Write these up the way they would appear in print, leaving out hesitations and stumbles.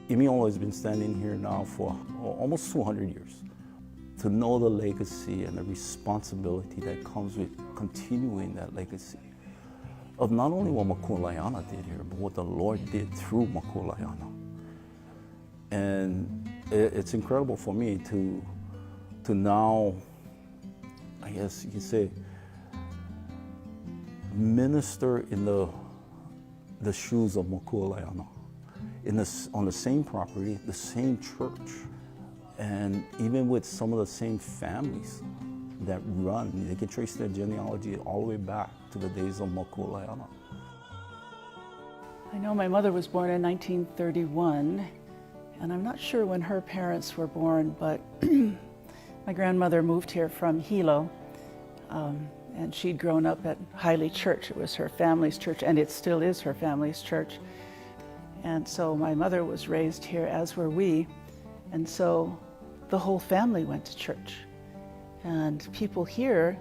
Imiola has been standing here now for almost 200 years. To know the legacy and the responsibility that comes with continuing that legacy of not only what Makuhālaiana did here, but what the Lord did through Makuhālaiana. And it's incredible for me to now, I guess you could say, minister in the shoes of Makuhālaiana, on the same property, the same church, and even with some of the same families that run. They can trace their genealogy all the way back to the days of Makuhālaiana. I know my mother was born in 1931, and I'm not sure when her parents were born, but my grandmother moved here from Hilo, and she'd grown up at Haile Church. It was her family's church, and it still is her family's church. And so my mother was raised here, as were we, and so the whole family went to church. And people here,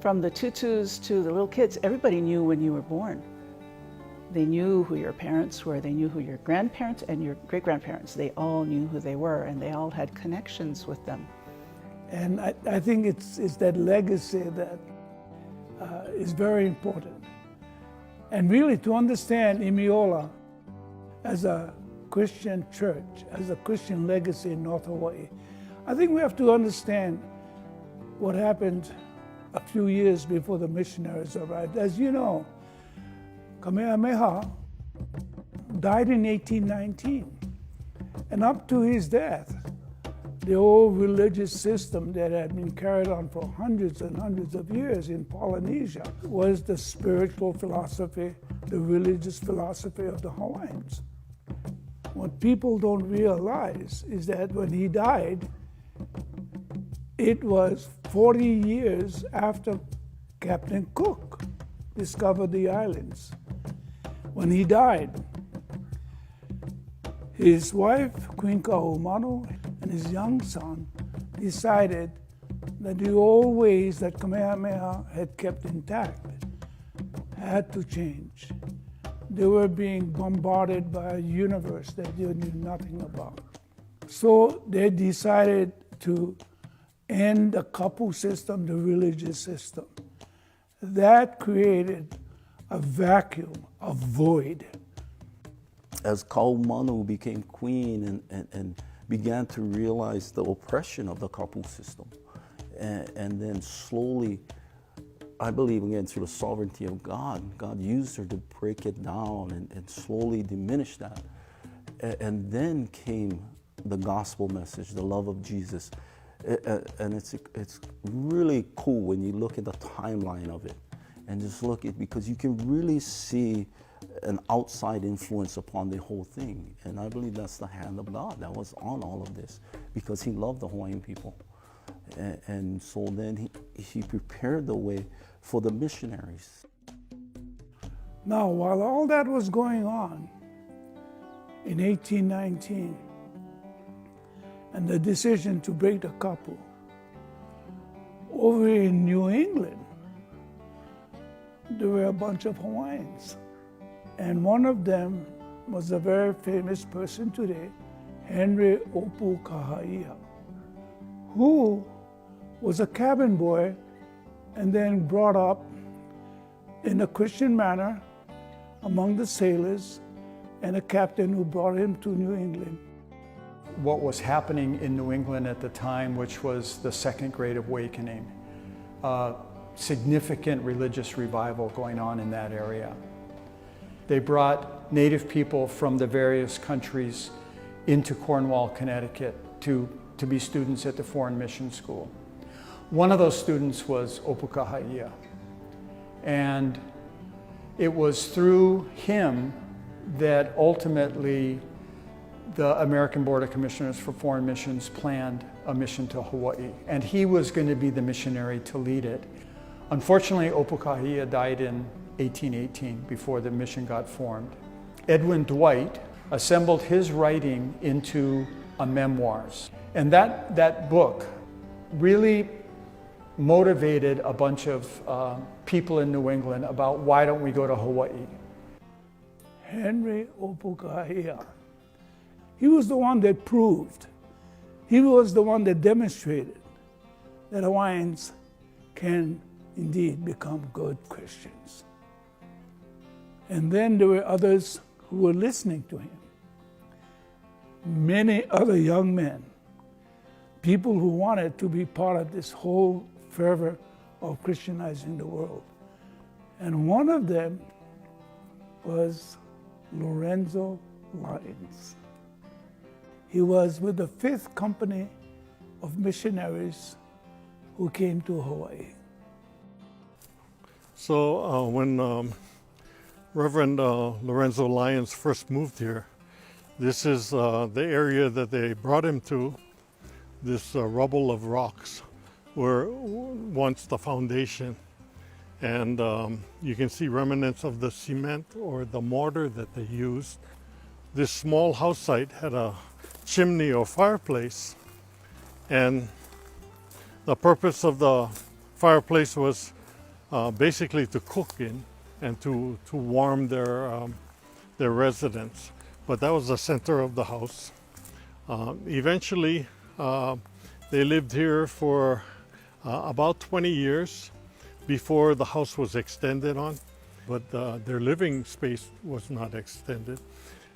from the tutus to the little kids, everybody knew when you were born. They knew who your parents were, they knew who your grandparents and your great-grandparents, they all knew who they were, and they all had connections with them. And I think it's that legacy that is very important. And really to understand Imiola as a Christian church, as a Christian legacy in North Hawaii, I think we have to understand what happened a few years before the missionaries arrived. As you know, Kamehameha died in 1819, and up to his death, the old religious system that had been carried on for hundreds and hundreds of years in Polynesia was the spiritual philosophy, the religious philosophy of the Hawaiians. What people don't realize is that when he died, it was 40 years after Captain Cook discovered the islands. When he died, his wife, Queen Kahumanu, and his young son decided that the old ways that Kamehameha had kept intact had to change. They were being bombarded by a universe that they knew nothing about. So they decided to end the kapu system, the religious system. That created a vacuum, a void. As Kahumanu became queen and began to realize the oppression of the kapu system, and then slowly, I believe again through the sovereignty of God, God used her to break it down and slowly diminish that. And then came the gospel message, the love of Jesus. And it's really cool when you look at the timeline of it and just look at, because you can really see an outside influence upon the whole thing. And I believe that's the hand of God that was on all of this, because he loved the Hawaiian people. And so then he prepared the way for the missionaries. Now, while all that was going on in 1819, and the decision to break the kapu, over in New England, there were a bunch of Hawaiians. And one of them was a very famous person today, Henry Opu Kahaia, who was a cabin boy and then brought up in a Christian manner among the sailors, and a captain who brought him to New England. What was happening in New England at the time, which was the Second Great Awakening, significant religious revival going on in that area. They brought Native people from the various countries into Cornwall, Connecticut to be students at the Foreign Mission School. One of those students was Opu Kahaia, and it was through him that ultimately the American Board of Commissioners for Foreign Missions planned a mission to Hawaii, and he was going to be the missionary to lead it. Unfortunately, Opu Kahaia died in 1818 before the mission got formed. Edwin Dwight assembled his writing into a memoirs, and that book really motivated a bunch of people in New England about why don't we go to Hawaii. Henry Opu Kahaia He was the one that proved, he was the one that demonstrated that Hawaiians can indeed become good Christians. And then there were others who were listening to him. Many other young men, people who wanted to be part of this whole fervor of Christianizing the world. And one of them was Lorenzo Lyons. He was with the 5th Company of Missionaries who came to Hawaii. So when Reverend Lorenzo Lyons first moved here, this is the area that they brought him to. This rubble of rocks were once the foundation. And you can see remnants of the cement or the mortar that they used. This small house site had a chimney or fireplace, and the purpose of the fireplace was basically to cook in and to warm their residence. But that was the center of the house. Eventually, they lived here for about 20 years before the house was extended on, but their living space was not extended.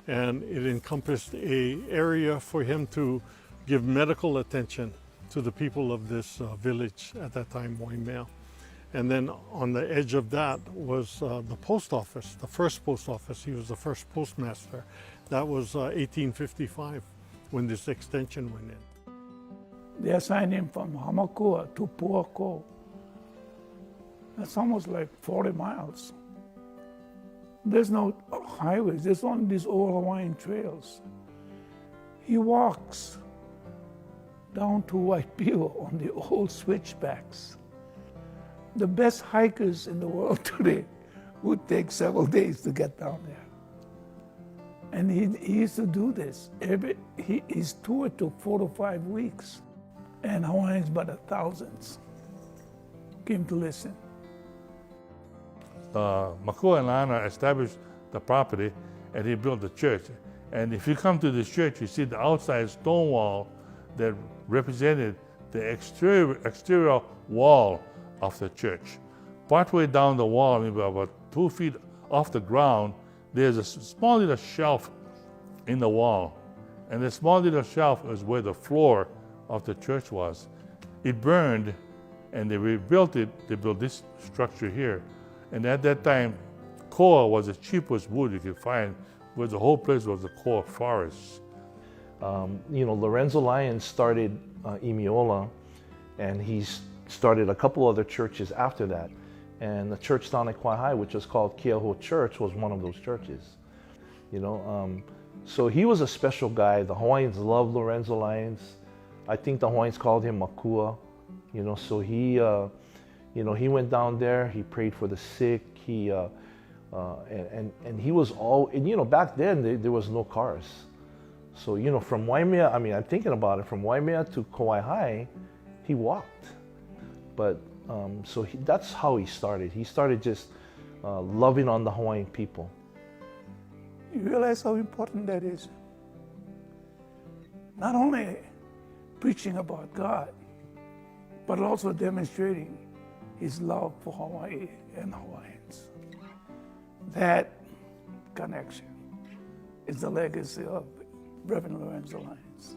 And it encompassed an area for him to give medical attention to the people of this village at that time, Waimea. And then on the edge of that was the post office, the first post office. He was the first postmaster. That was 1855 when this extension went in. They assigned him from Hamakua to Puako. That's almost like 40 miles. There's no highways, there's only these old Hawaiian trails. He walks down to Waipio on the old switchbacks. The best hikers in the world today would take several days to get down there. And he used to do this. His tour took 4 to 5 weeks. And Hawaiians by the thousands came to listen. Makua and Lana established the property and he built the church. And if you come to this church, you see the outside stone wall that represented the exterior wall of the church. Partway down the wall, maybe about 2 feet off the ground, there's a small little shelf in the wall. And the small little shelf is where the floor of the church was. It burned and they rebuilt it. They built this structure here. And at that time, koa was the cheapest wood you could find, where the whole place was a koa forest. Lorenzo Lyons started Imiola, and he's started a couple other churches after that. And the church down at Kauai, which was called Keaho Church, was one of those churches. So he was a special guy. The Hawaiians loved Lorenzo Lyons. I think the Hawaiians called him Makua. So he went down there. He prayed for the sick. He and he was all. And back then there was no cars. So from Waimea, I'm thinking about it. From Waimea to Kauai, he walked. But that's how he started. He started just loving on the Hawaiian people. You realize how important that is? Not only preaching about God, but also demonstrating his love for Hawaii and Hawaiians. That connection is the legacy of Reverend Lorenzo Lyons.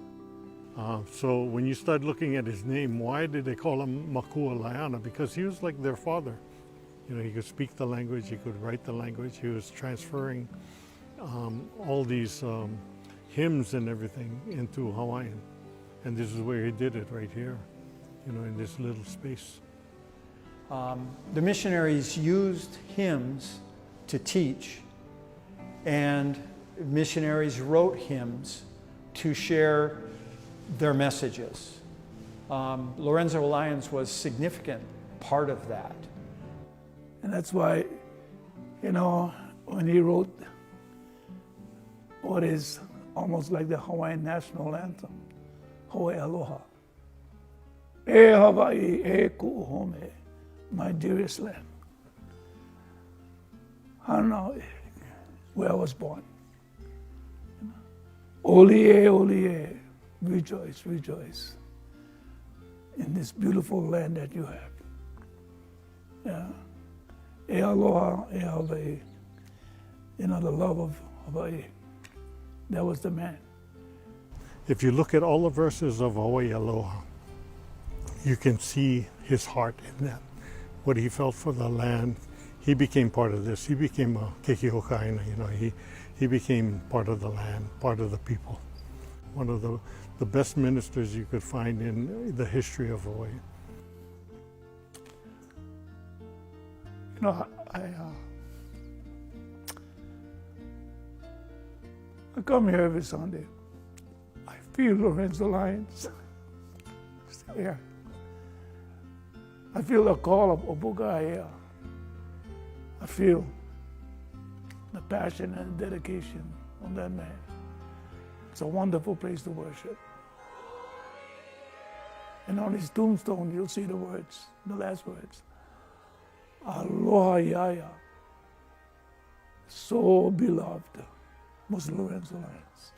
So when you start looking at his name, why did they call him Makua Laiana? Because he was like their father. He could speak the language, he could write the language, he was transferring all these hymns and everything into Hawaiian. And this is where he did it, right here, in this little space. The missionaries used hymns to teach, and missionaries wrote hymns to share their messages. Lorenzo Lyons was a significant part of that. And that's why, when he wrote what is almost like the Hawaiian national anthem, Hoe Aloha. E Hawaii, e ku'uhome, my dearest land. I don't know where I was born. Olie, Olie, rejoice, rejoice in this beautiful land that you have. Yeah. E aloha, e Hawaii. You know, the love of Hawaii. That was the man. If you look at all the verses of Hawaii Aloha, you can see his heart in that, what he felt for the land. He became part of this. He became a kekihokaina, you know, he became part of the land, part of the people. One of the best ministers you could find in the history of Hawaii. You know, I come here every Sunday. I feel Lorenzo Lyons. Still here. I feel the call of Obugaya. I feel the passion and dedication of that man. It's a wonderful place to worship. And on his tombstone, you'll see the words, the last words. Aloha Yaya. So beloved was Lorenzo Lyons.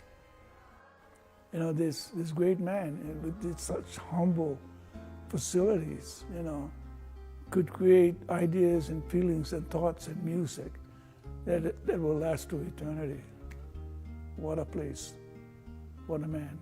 You know, this great man with such humble facilities, you know, could create ideas and feelings and thoughts and music that will last to eternity. What a place. What a man.